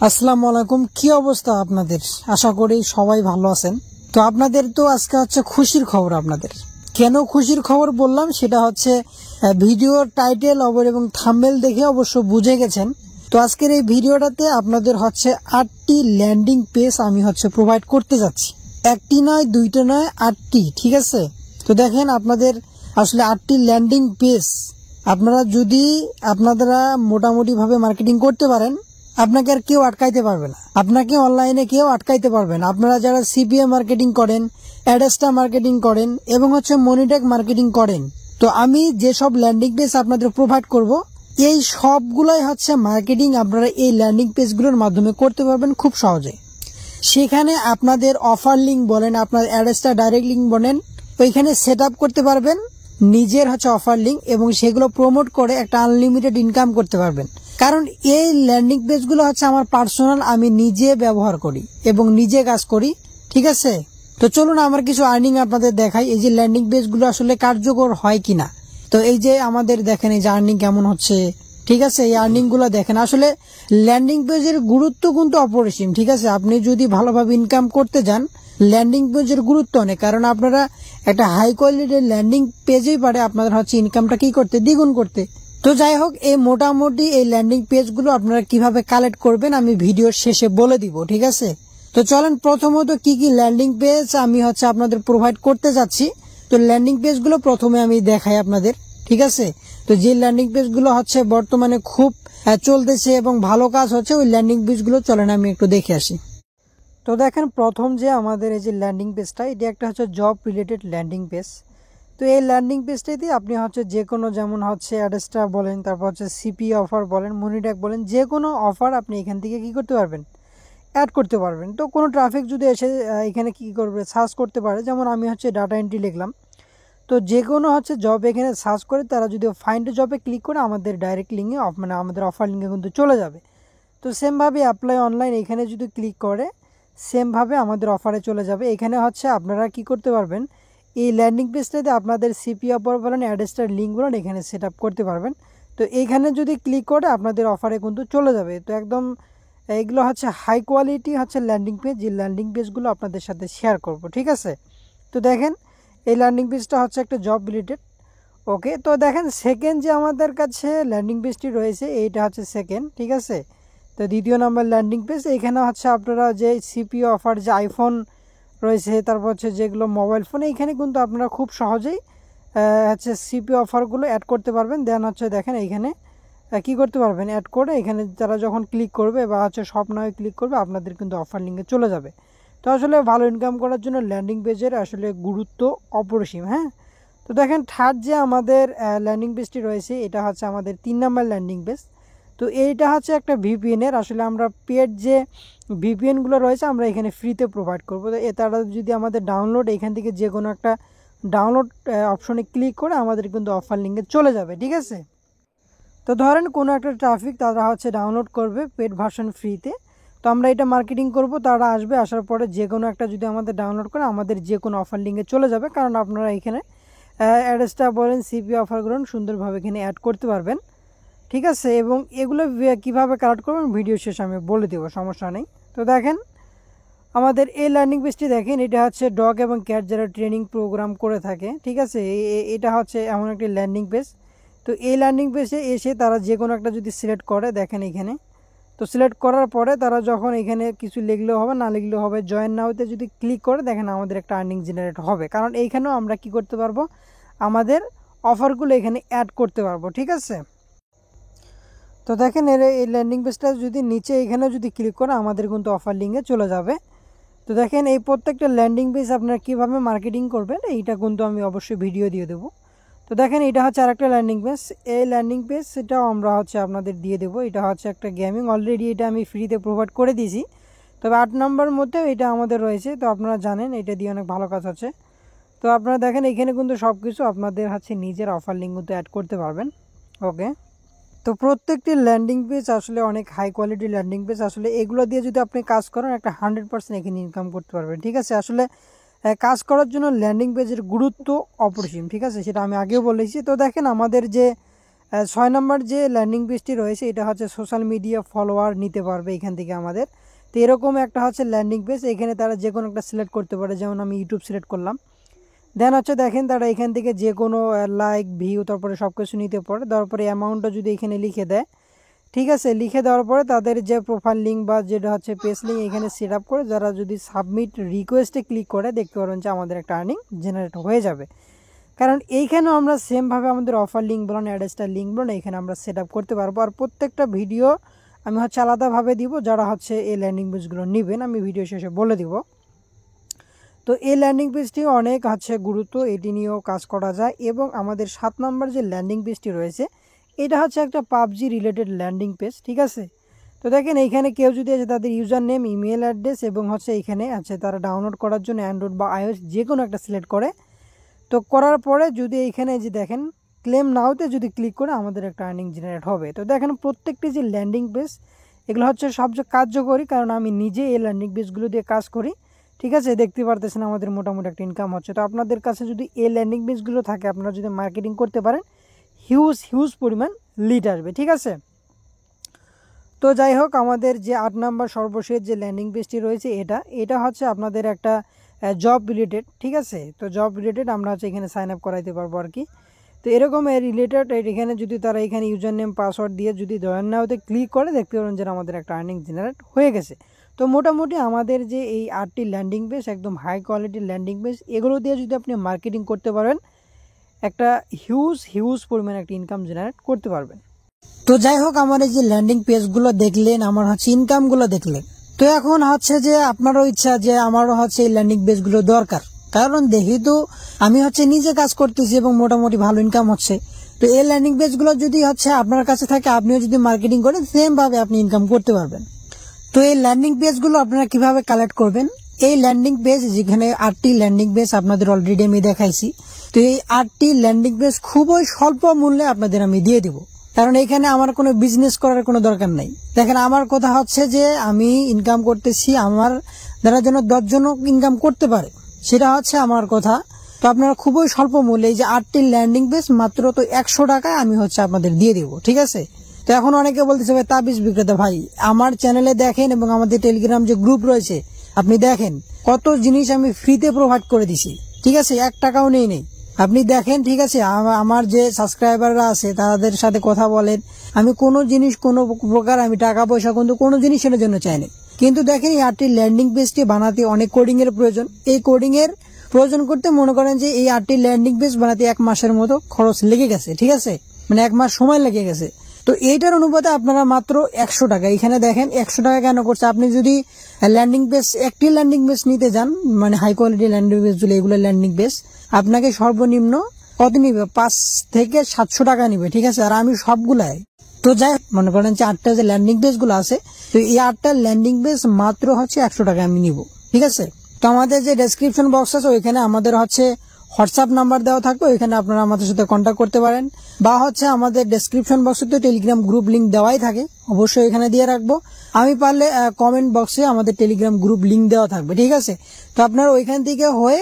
আসসালামু আলাইকুম। কি অবস্থা আপনাদের? আশা করি সবাই ভালো আছেন। তো আপনাদের তো আজকে হচ্ছে খুশির খবর। আপনাদের কেন খুশির খবর বললাম সেটা হচ্ছে ভিডিওর টাইটেল এবং থাম্বনেল দেখে অবশ্য বুঝে গেছেন। তো আজকের এই ভিডিওটাতে আপনাদের হচ্ছে 8টি ল্যান্ডিং পেজ আমি প্রোভাইড করতে যাচ্ছি। একটি নয়, দুইটা নয়, 8টি। ঠিক আছে? তো দেখেন, আপনাদের আসলে 8টি ল্যান্ডিং পেজ আপনারা যদি আপনারা মোটামুটি ভাবে মার্কেটিং করতে পারেন, আপনাকে আর কেউ আটকাইতে পারবে না। আপনাকে অনলাইনে কেউ আটকাইতে পারবে না। আপনারা যারা সিপিএ মার্কেটিং করেন, অ্যাডেস্টা মার্কেটিং করেন এবং মনিটেক মার্কেটিং করেন, তো আমি যেসব ল্যান্ডিং পেজ আপনাদের প্রোভাইড করব, এই সবগুলাই মার্কেটিং আপনারা এই ল্যান্ডিং পেজগুলোর মাধ্যমে করতে পারবেন খুব সহজে। সেখানে আপনাদের অফার লিঙ্ক বলেন, আপনার অ্যাডেস্টা ডাইরেক্ট লিঙ্ক বলেন, ওইখানে সেট আপ করতে পারবেন নিজের অফার লিঙ্ক এবং সেগুলো প্রমোট করে একটা আনলিমিটেড ইনকাম করতে পারবেন। কারণ এই ল্যান্ডিং পেজগুলো আমার পার্সোনাল, আমি নিজে ব্যবহার করি এবং নিজে কাজ করি। ঠিক আছে? তো চলুন আমার কিছু আর্নিং আপনাদের দেখাই, এই যে ল্যান্ডিং পেজগুলো আসলে কার্যকর হয় কিনা। তো এই যে আমাদের দেখেন এই যে আর্নিং কেমন হচ্ছে। ঠিক আছে? এই আর্নিং গুলো দেখেন। আসলে ল্যান্ডিং পেজের গুরুত্ব কিন্তু অপরিসীম। ঠিক আছে? আপনি যদি ভালোভাবে ইনকাম করতে যান, ল্যান্ডিং পেজের গুরুত্ব অনেক। কারণ আপনারা একটা হাই কোয়ালিটির ল্যান্ডিং পেজেই পারে আপনাদের ইনকামটা কি করতে, দ্বিগুণ করতে। তো যাই হোক, এই মোটামুটি এই ল্যান্ডিং পেজগুলো আপনারা কিভাবে কালেক্ট করবেন আমি ভিডিওর শেষে বলে দিব। ঠিক আছে? তো চলেন প্রথমত কি কি ল্যান্ডিং পেজ আমি আপনাদের প্রোভাইড করতে যাচ্ছি। তো ল্যান্ডিং পেজগুলো প্রথমে আমি দেখাই আপনাদের। ঠিক আছে? তো যে ল্যান্ডিং পেজগুলো বর্তমানে খুব চলতেছে এবং ভালো কাজ হচ্ছে, ওই ল্যান্ডিং পেজগুলো চলেন আমি একটু দেখে আসি। তো দেখেন, প্রথম যে আমাদের এই যে ল্যান্ডিং পেজটা, এটি একটা জব রিলেটেড ল্যান্ডিং পেজ। তো এই ল্যান্ডিং পেজটাতে আপনি যে কোনো, যেমন অ্যাডেস্টা বলেন, তারপর সিপি অফার বলেন, মনিট্যাক বলেন, যে কোনো অফার আপনি এখান থেকে কি করতে পারবেন, অ্যাড করতে পারবেন। তো কোনো ট্রাফিক যদি এসে এখানে কি করবে, সার্চ করতে পারে। যেমন আমি ডাটা এন্ট্রি লিখলাম, তো যে কোনো জব এখানে সার্চ করে তারা যদি ফাইন্ড জবে ক্লিক করে আমাদের ডাইরেক্ট লিঙ্কে আমাদের অফার লিঙ্কে কিন্তু চলে যাবে। তো সেমভাবে অ্যাপ্লাই অনলাইন এখানে যদি ক্লিক করে সেমভাবে আমাদের অফারে চলে যাবে। এখানে আপনারা কি করতে পারবেন, এই ল্যান্ডিং পেজটাতে আপনাদের সিপি অফার বলেন, অ্যাডেস্টার লিঙ্ক বলেন, এখানে সেট আপ করতে পারবেন। তো এইখানে যদি ক্লিক করে আপনাদের অফারে কিন্তু চলে যাবে। তো একদম এগুলো হাই কোয়ালিটি ল্যান্ডিং পেজ, যে ল্যান্ডিং পেজগুলো আপনাদের সাথে শেয়ার করব। ঠিক আছে? তো দেখেন, এই ল্যান্ডিং পেজটা একটা জব রিলেটেড। ওকে, তো দেখেন সেকেন্ড যে আমাদের কাছে ল্যান্ডিং পেজটি রয়েছে, এইটা সেকেন্ড। ঠিক আছে? তো দ্বিতীয় নাম্বার ল্যান্ডিং পেজ, এখানে আপনারা যে সিপিও অফার, যে আইফোন রয়েছে, তারপর যেগুলো মোবাইল ফোন, এইখানে কিন্তু আপনারা খুব সহজেই সিপিও অফারগুলো অ্যাড করতে পারবেন। দেন দেখেন এইখানে কি করতে পারবেন, অ্যাড করে এখানে তারা যখন ক্লিক করবে বা সব নয় ক্লিক করবে, আপনাদের কিন্তু অফার লিঙ্কে চলে যাবে। তো আসলে ভালো ইনকাম করার জন্য ল্যান্ডিং পেজের আসলে গুরুত্ব অপরিসীম। হ্যাঁ, তো দেখেন থার্ড যে আমাদের ল্যান্ডিং পেজটি রয়েছে, এটা আমাদের 3 নাম্বার ল্যান্ডিং পেজ। তো এইটা একটা ভিপিএনের, আসলে আমরা পেড যে ভিপিএনগুলো রয়েছে আমরা এখানে ফ্রিতে প্রোভাইড করবো। তো তারা যদি আমাদের ডাউনলোড, এখান থেকে যে কোনো একটা ডাউনলোড অপশনে ক্লিক করে আমাদের কিন্তু অফার লিঙ্কে চলে যাবে। ঠিক আছে? তো ধরেন কোনো একটা ট্রাফিক তারা ডাউনলোড করবে পেড ভার্সন ফ্রিতে, তো আমরা এটা মার্কেটিং করব, তারা আসবে, আসার পরে যে কোনো একটা যদি আমাদের ডাউনলোড করে আমাদের যে কোনো অফার লিঙ্কে চলে যাবে। কারণ আপনারা এখানে অ্যাডেস্টা বলেন, সিপি অফারগুলো সুন্দরভাবে এখানে অ্যাড করতে পারবেন। ঠিক আছে? এবং এগুলো কীভাবে কালেক্ট করবেন ভিডিও শেষে আমি বলে দেবো, সমস্যা নেই। তো দেখেন আমাদের এই ল্যান্ডিং পেজটি দেখেন, এটা ডগ এবং ক্যাট যারা ট্রেনিং প্রোগ্রাম করে থাকে। ঠিক আছে? এটা এমন একটি ল্যান্ডিং পেজ। তো এই ল্যান্ডিং পেজে এসে তারা যে কোনো একটা যদি সিলেক্ট করে, দেখেন এখানে, তো সিলেক্ট করার পরে তারা যখন এখানে কিছু লিখলেও হবে, না লিখলেও হবে, জয়েন নাওতে যদি ক্লিক করে, দেখেন আমাদের একটা আর্নিং জেনারেট হবে। কারণ এইখানেও আমরা কি করতে পারবো, আমাদের অফারগুলো এখানে অ্যাড করতে পারবো। ঠিক আছে? তো দেখেন এই ল্যান্ডিং পেজটা যদি নিচে এখানে যদি ক্লিক করে আমাদের কিন্তু অফার লিঙ্কে চলে যাবে। তো দেখেন এই প্রত্যেকটা ল্যান্ডিং পেজ আপনারা কীভাবে মার্কেটিং করবেন এইটা কিন্তু আমি অবশ্যই ভিডিও দিয়ে দেবো। তো দেখেন এটা আরেকটা ল্যান্ডিং পেজ। এই ল্যান্ডিং পেজ সেটাও আমরা আপনাদের দিয়ে দেবো। এটা একটা গেমিং, অলরেডি এটা আমি ফ্রিতে প্রোভাইড করে দিয়েছি। তবে 8 নম্বর মধ্যেও এটা আমাদের রয়েছে। তো আপনারা জানেন এটা দিয়ে অনেক ভালো কাজ হচ্ছে। তো আপনারা দেখেন এখানে কিন্তু সব কিছু আপনাদের নিজের অফার লিঙ্ক কিন্তু অ্যাড করতে পারবেন। ওকে, তো প্রত্যেকটি ল্যান্ডিং পেজ আসলে অনেক হাই কোয়ালিটি ল্যান্ডিং পেজ। আসলে এগুলো দিয়ে যদি আপনি কাজ করেন একটা 100% এখানে ইনকাম করতে পারবেন। ঠিক আছে? আসলে কাজ করার জন্য ল্যান্ডিং পেজের গুরুত্ব অপরিসীম। ঠিক আছে? সেটা আমি আগেও বলেছি। তো দেখেন আমাদের যে 6 নম্বর যে ল্যান্ডিং পেজটি রয়েছে এটা হচ্ছে সোশ্যাল মিডিয়া ফলোয়ার নিতে পারবে এখান থেকে আমাদের। তো এরকম একটা হচ্ছে ল্যান্ডিং পেজ, এখানে তারা যে কোনো একটা সিলেক্ট করতে পারে, যেমন আমি ইউটিউব সিলেক্ট করলাম। দেন হচ্ছে দেখেন তারা এখান থেকে যে কোনো লাইক ভিউ তারপরে সব কিছু নিতে পারে। তারপরে অ্যামাউন্টটা যদি এখানে লিখে দেয়, ঠিক আছে, লিখে দেওয়ার পরে তাদের যে প্রোফাইল লিঙ্ক বা যেটা হচ্ছে পেজ লিঙ্ক এখানে সেট আপ করে যারা যদি সাবমিট রিকোয়েস্টে ক্লিক করে দেখতে পারবেন যে আমাদের একটা আর্নিং জেনারেট হয়ে যাবে। কারণ এইখানেও আমরা সেমভাবে আমাদের অফার লিঙ্ক বলুন, অ্যাড্রেসটা লিঙ্ক বলুন, এখানে আমরা সেট আপ করতে পারবো। আর প্রত্যেকটা ভিডিও আমি হচ্ছে আলাদাভাবে দিব, যারা হচ্ছে এই ল্যান্ডিং পেজগুলো নেবেন আমি ভিডিও শেষে বলে দিব। তো এই ল্যান্ডিং পেজটি অনেক হচ্ছে গুরুত্ব, এটি নিয়েও কাজ করা যায়। এবং আমাদের 7 নম্বর যে ল্যান্ডিং পেজটি রয়েছে এটা হচ্ছে একটা পাবজি রিলেটেড ল্যান্ডিং পেজ, ঠিক আছে। তো দেখেন এইখানে কেউ যদি আছে তাদের ইউজার নেম, ইমেল অ্যাড্রেস এবং হচ্ছে এইখানে আছে তারা ডাউনলোড করার জন্য অ্যান্ড্রয়েড বা আইওএস যে কোনো একটা সিলেক্ট করে। তো করার পরে যদি এইখানে যে দেখেন ক্লেম নাওতে যদি ক্লিক করে আমাদের একটা আর্নিং জেনারেট হবে। তো দেখেন প্রত্যেকটি যে ল্যান্ডিং পেজ এগুলো হচ্ছে সবচেয়ে কার্যকরী, কারণ আমি নিজে এই ল্যান্ডিং পেজগুলো দিয়ে কাজ করি, ঠিক আছে। দেখতে পারতেছেন আমাদের মোটামুটি একটা ইনকাম হচ্ছে। তো আপনাদের কাছে যদি এই ল্যান্ডিং পেজগুলো থাকে, আপনারা যদি মার্কেটিং করতে পারেন, হিউজ পরিমাণ লিড আসবে, ঠিক আছে। তো যাই হোক, আমাদের যে 8 নম্বর সর্বশেষ যে ল্যান্ডিং পেজটি রয়েছে এটা হচ্ছে আপনাদের একটা জব রিলেটেড, ঠিক আছে। তো জব রিলেটেড আমরা হচ্ছে এখানে সাইন আপ করাইতে পারবো আর কি। তো এরকম রিলেটেড এখানে যদি তারা এখানে ইউজার নেম পাসওয়ার্ড দিয়ে যদি জয়েন নাওতে ক্লিক করে দেখতে পারেন যে আমাদের একটা আর্নিং জেনারেট হয়ে গেছে। তো মোটামুটি আমাদের যে এই 8টি ল্যান্ডিং পেজ একদম হাই কোয়ালিটির ল্যান্ডিং পেজ, এগুলো দিয়ে যদি আপনি মার্কেটিং করতে পারেন একটা হিউজ পরিমাণে একটা ইনকাম জেনারেট করতে পারবেন। তো যাই হোক, আমার এই যে ল্যান্ডিং পেজগুলো দেখলেন, আমার হচ্ছে ইনকামগুলো দেখলেন, তো এখন হচ্ছে যে আপনারও ইচ্ছা যে আমারও হচ্ছে এই ল্যান্ডিং পেজগুলো দরকার, কারণ দেখি তো আমি হচ্ছে নিজে কাজ করতেছি এবং মোটামুটি ভালো ইনকাম হচ্ছে। তো এই ল্যান্ডিং পেজগুলো যদি হচ্ছে আপনার কাছে থাকে, আপনিও যদি মার্কেটিং করেন সেম ভাবে আপনি ইনকাম করতে পারবেন। তো এই ল্যান্ডিং পেজগুলো আপনারা কিভাবে কালেক্ট করবেন, এই ল্যান্ডিং পেজ যেখানে 8টি ল্যান্ডিং পেজ আপনাদের অলরেডি আমি দেখাইছি, তো এই 8টি ল্যান্ডিং পেজ খুবই স্বল্প মূল্যে আপনাদের আমি দিয়ে দিব, কারণ এখানে আমার কোনো বিজনেস করার কোনো দরকার নাই। দেখেন আমার কথা হচ্ছে যে আমি ইনকাম করতেছি, আমার দ্বারা যেন 10 জন ইনকাম করতে পারে, সেটা হচ্ছে আমার কথা। তো আপনারা খুবই স্বল্প মূল্যে এই যে 8টি ল্যান্ডিং পেজ মাত্র তো 100 টাকায় আমি হচ্ছে আপনাদের দিয়ে দিব, ঠিক আছে। তো এখন অনেকে বলতেছে ভাই তাবিজ বিক্রেতা, ভাই আমার চ্যানেলে দেখেন এবং আমাদের টেলিগ্রাম যে গ্রুপ রয়েছে আপনি দেখেন কত জিনিস আমি ফ্রিতে প্রোভাইড করে দিছি, ঠিক আছে, 1 টাকাও নেই। আপনি দেখেন, ঠিক আছে, আমার যে সাবস্ক্রাইবাররা আছে তাদের সাথে কথা বলেন, আমি কোনো জিনিস কোনো প্রকার আমি টাকা পয়সা কিন্তু কোনো জিনিস এর জন্য চাইনি। কিন্তু দেখেন এই 8টি ল্যান্ডিং পেজটি বানাতে অনেক কোডিং এর প্রয়োজন, এই কোডিং এর প্রয়োজন করতে মনে করেন যে এই 8টি ল্যান্ডিং পেজ বানাতে 1 মাসের মতো খরচ লেগে গেছে, ঠিক আছে, মানে 1 মাস সময় লেগে গেছে। তো এইটার অনুপাতে আপনারা মাত্র 100 টাকা, এখানে দেখেন 100 টাকা কেন করছে, আপনি যদি ল্যান্ডিং পেজ একটি ল্যান্ডিং পেজ নিতে যান, মানে হাই কোয়ালিটি ল্যান্ডিং পেজ গুলো এগুলো ল্যান্ডিং পেজ আপনাকে সর্বনিম্ন কত নিবে, 5 থেকে 700 টাকা নিবে, ঠিক আছে। আর আমি সবগুলাই, তো যাই মনে করেন যে 8টা যে ল্যান্ডিং পেজ গুলো আছে, তো এই 8টা ল্যান্ডিং পেজ মাত্র হচ্ছে 100 টাকা আমি নিব, ঠিক আছে। তো আমাদের যে ডেসক্রিপশন বক্স আছে ওইখানে আমাদের হচ্ছে হোয়াটসঅ্যাপ নাম্বার দেওয়া থাকবে, ওইখানে আপনারা আমাদের সাথে কন্ট্যাক্ট করতে পারেন, বা হচ্ছে আমাদের ডেসক্রিপশন বক্সে তো টেলিগ্রাম গ্রুপ লিঙ্ক দেওয়াই থাকে, অবশ্যই এখানে দিয়ে রাখবো। আমি পারলে কমেন্ট বক্সে আমাদের টেলিগ্রাম গ্রুপ লিঙ্ক দেওয়া থাকবে, ঠিক আছে। তো আপনারা ওইখান থেকে হয়ে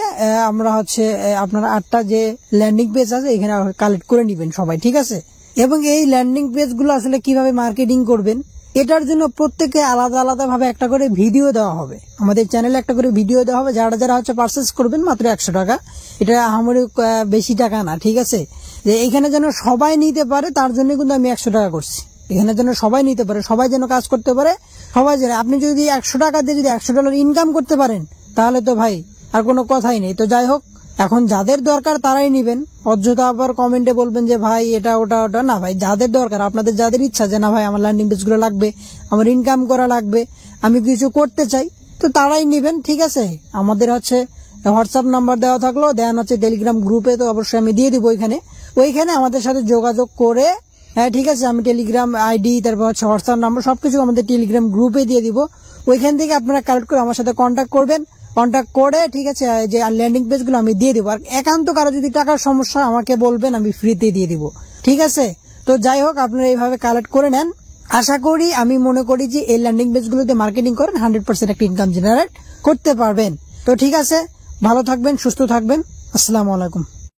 আমরা হচ্ছে আপনারা 8টা যে ল্যান্ডিং পেজ আছে এখানে কালেক্ট করে নেবেন সবাই, ঠিক আছে। এবং এই ল্যান্ডিং পেজ গুলো আসলে কিভাবে মার্কেটিং করবেন এটার জন্য প্রত্যেকে আলাদা ভাবে একটা করে ভিডিও দেওয়া হবে, আমাদের চ্যানেলে একটা করে ভিডিও দেওয়া হবে। যারা হচ্ছে পারচেস করবেন মাত্র 100 টাকা, এটা আমাদের বেশি টাকা না, ঠিক আছে। যে এখানে যেন সবাই নিতে পারে তার জন্য কিন্তু আমি 100 টাকা করছি, এখানে যেন সবাই নিতে পারে, সবাই যেন কাজ করতে পারে, সবাই যেন, আপনি যদি 100 টাকা দিয়ে যদি $100 ইনকাম করতে পারেন তাহলে তো ভাই আর কোনো কথাই নেই। তো যাই হোক, এখন যাদের দরকার তারাই নিবেন, অযথা আবার কমেন্টে বলবেন যে ভাই এটা ওটা না, ভাই যাদের দরকার, আপনাদের যাদের ইচ্ছা যে না ভাই আমার ল্যান্ডিং পেজ গুলো লাগবে, আমার ইনকাম করা লাগবে, আমি কিছু করতে চাই, তো তারাই নিবেন, ঠিক আছে। আমাদের হচ্ছে হোয়াটসঅ্যাপ নাম্বার দেওয়া থাকলো, দেন হচ্ছে টেলিগ্রাম গ্রুপে তো অবশ্যই আমি দিয়ে দিব, ওইখানে আমাদের সাথে যোগাযোগ করে, হ্যাঁ ঠিক আছে, আমি টেলিগ্রাম আইডি তারপর হচ্ছে হোয়াটসঅ্যাপ নাম্বার সবকিছু আমাদের টেলিগ্রাম গ্রুপে দিয়ে দিব, ওইখান থেকে আপনারা কালেক্ট করে আমার সাথে কন্ট্যাক্ট করবেন, কন্ট্যাক্ট করে, ঠিক আছে, যে ল্যান্ডিং পেজ গুলো আমি দিয়ে দিব। আর একান্ত কারো যদি টাকার সমস্যা আমাকে বলবেন, আমি ফ্রিতে দিয়ে দিব, ঠিক আছে। তো যাই হোক, আপনারা এইভাবে কালেক্ট করে নেন, আশা করি, আমি মনে করি যে এই ল্যান্ডিং পেজ গুলোতে মার্কেটিং করেন 100% একটা ইনকাম জেনারেট করতে পারবেন। তো ঠিক আছে, ভালো থাকবেন, সুস্থ থাকবেন, আসসালামু আলাইকুম।